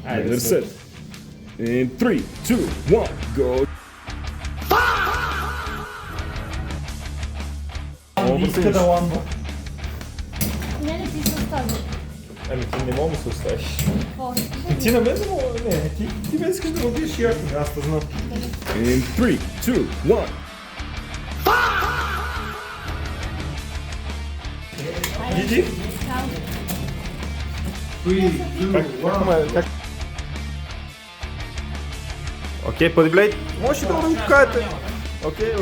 Айде, set. In 3, 2, 1, go! Иска да ламба. Не ти се остави. Ами ти не мога да се оставиш. Какво? Ти на мен не мога, не, ти ме искаш да убиеш яко, аз те знам. In 3, 2, 1. Иди. Как? Окей, Бодиблейд, може да го покажете. Окей,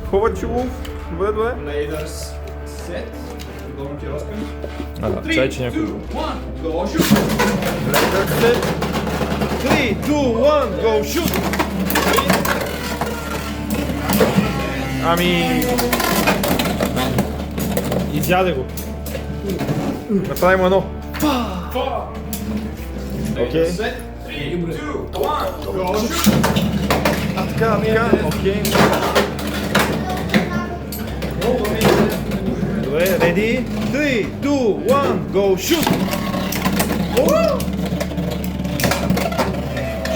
хубаво лув. Добре. Leiders set. Отговорно ти разкажеш. Чай, че някой го. 1, go shoot! 3, 2, 1, go shoot! Ами... Изяде го. Направим едно. Окей. Set. 3, 2, 1, go shoot! Така, окей. Добре, ready? 3, 2, 1, go shoot!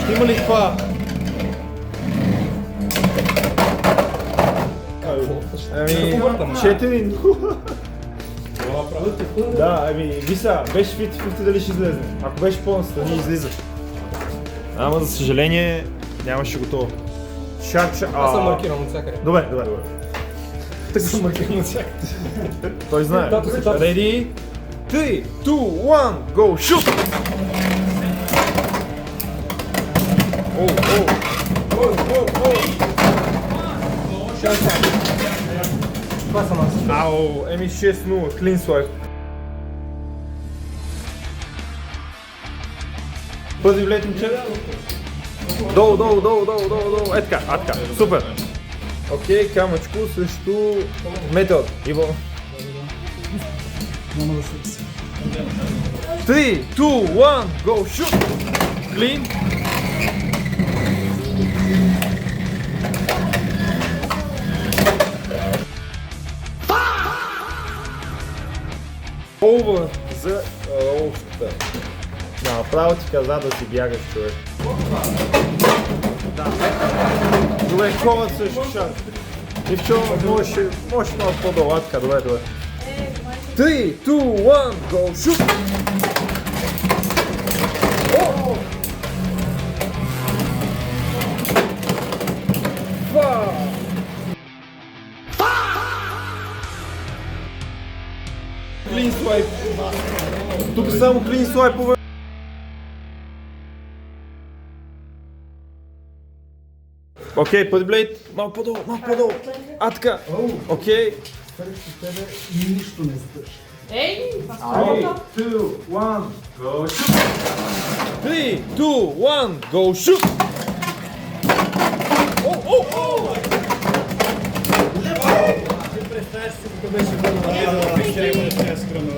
Ще има ли това? Ами, 4-0. Да, ами, виса, беше 50-50 дали ще излезе. Ако беше по-настрани, излиза. Ама, за съжаление, нямаше готово. Аз съм маркиран от всякъде. Добре. Така съм маркиран от всякъде. Той знае. Ready? 3, 2, 1, go, shoot! Това съм аз. Ау, еми 6-0, clean swipe. Първи влет момче. Долу. Е така. Супер. Окей, камъчко срещу метод. Иво. 3, 2, 1, go, shoot! Clean. Over за лоушката. Направо ти каза да си бягаш, човек. Добре, коват също шанс. Ивчо, можеш малко по-долу, така, добре. 3, 2, 1, go, shoot! Clean swipe. Тук само clean swipe-ове. Окей, Бодиблейд, малко по-долу. Така. Окей. Срещу тебе нищо не стъж. Ей! 3, 2, 1, go shoot! 3, 2, 1, go shoot!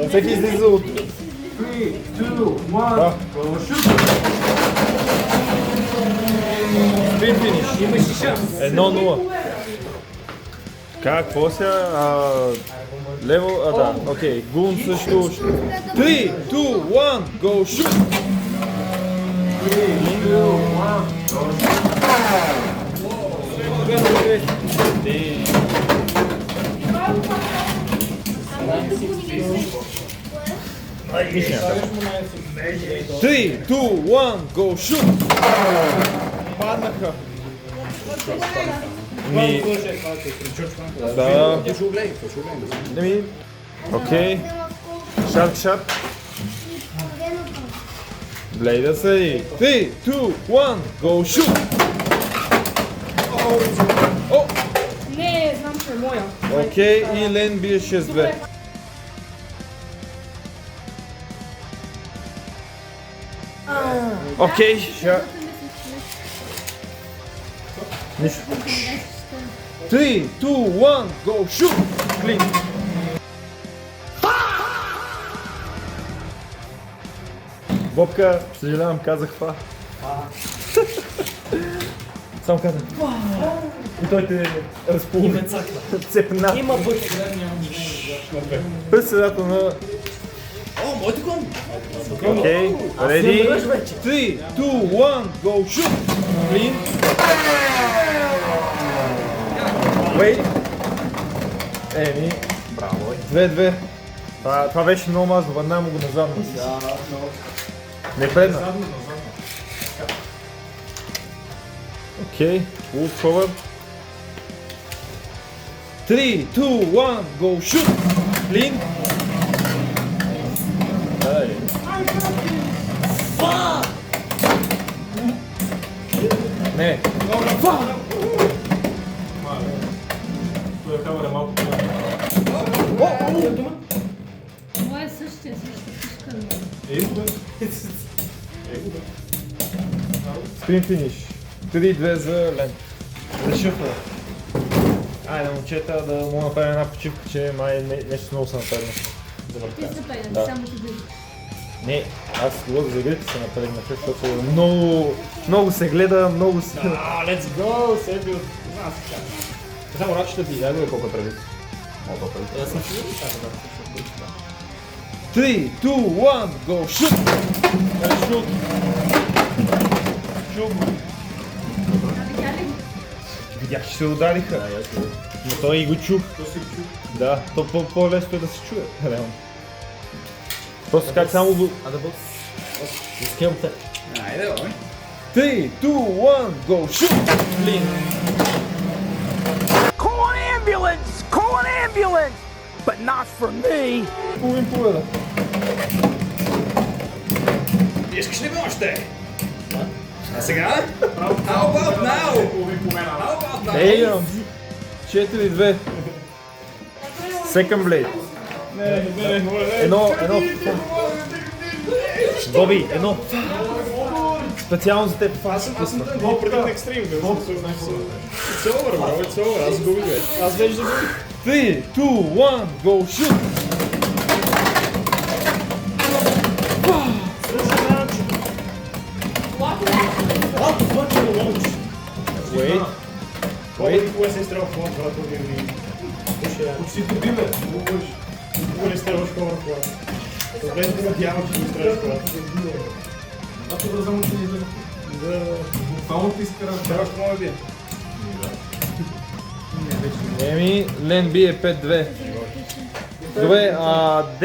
Всеки излиза от... 3, 2, 1, go shoot! Спин финиш. Имаш и шанс. 1-0. Какво сега? Лево, да, окей. Гун също. 3, 2, 1, go shoot! 3, 2, 1, go shoot! 3, 2, 1, go shoot! Паднаха. Да. Окей. Шат. Блейда се. 3, 2, 1, go shoot! Не, знам, че е моя. Окей, и Лен бие 6-2. Окей. Нищо. 3, 2, 1, go shoot! Clean. Бобка, съжалявам, казах това. Само казах. И той те разполуга. Цепна. Има бъде. Председател на Okay, ready? 3, 2, 1, go shoot! Clean. Wait. Еми, браво. 2-2. Това беше много мазно, веднага му го назадно. Не предна. Окей, full cover. 3, 2, 1, go shoot! Clean. Не. Това е същия фишка. Сприн финиш. 3-2 за Лен. За шифра. Айде, момчета, да му направим една почивка, че май нещо много се напрегна. Ти се пейна, Да. само ти близо. Не, аз лък за игрите се напрегнах, защото много се гледа, много се... Let's go, Себио. Само рачета ти, дай го колко е преди. Аз съм сигурен, че да. 3, 2, 1, go shoot! Shoot! Shoot! Видя ли го? Видях, че се удариха. Но той и го чух. Да, то по-лесно е да се чуе, реално. Просто как само го... Изкемте. Айде, бе. 3, 2, 1, go shoot! Clean. Call an ambulance! Call an ambulance! But not for me! Половин победа. Искаш ли го още? А сега? How about now? How about now? Ей, 4-2. Second blade. Едно. Боби, едно. Специално за теб. Аз съм много преди на екстрим. It's over, bro. It's over. Аз губих вече. Аз вече загубих. 3, 2, 1, go shoot! Wait. Кой се изстрел в колата, когато ви... Почти добиме. Кой не стрелваш колата в колата? Добре, ти надявам, че не стрелваш колата. Ако да замучили да... Буквално ти изкарам. Трябваш много бие. Еми, Лен бие 5-2. Добре, 10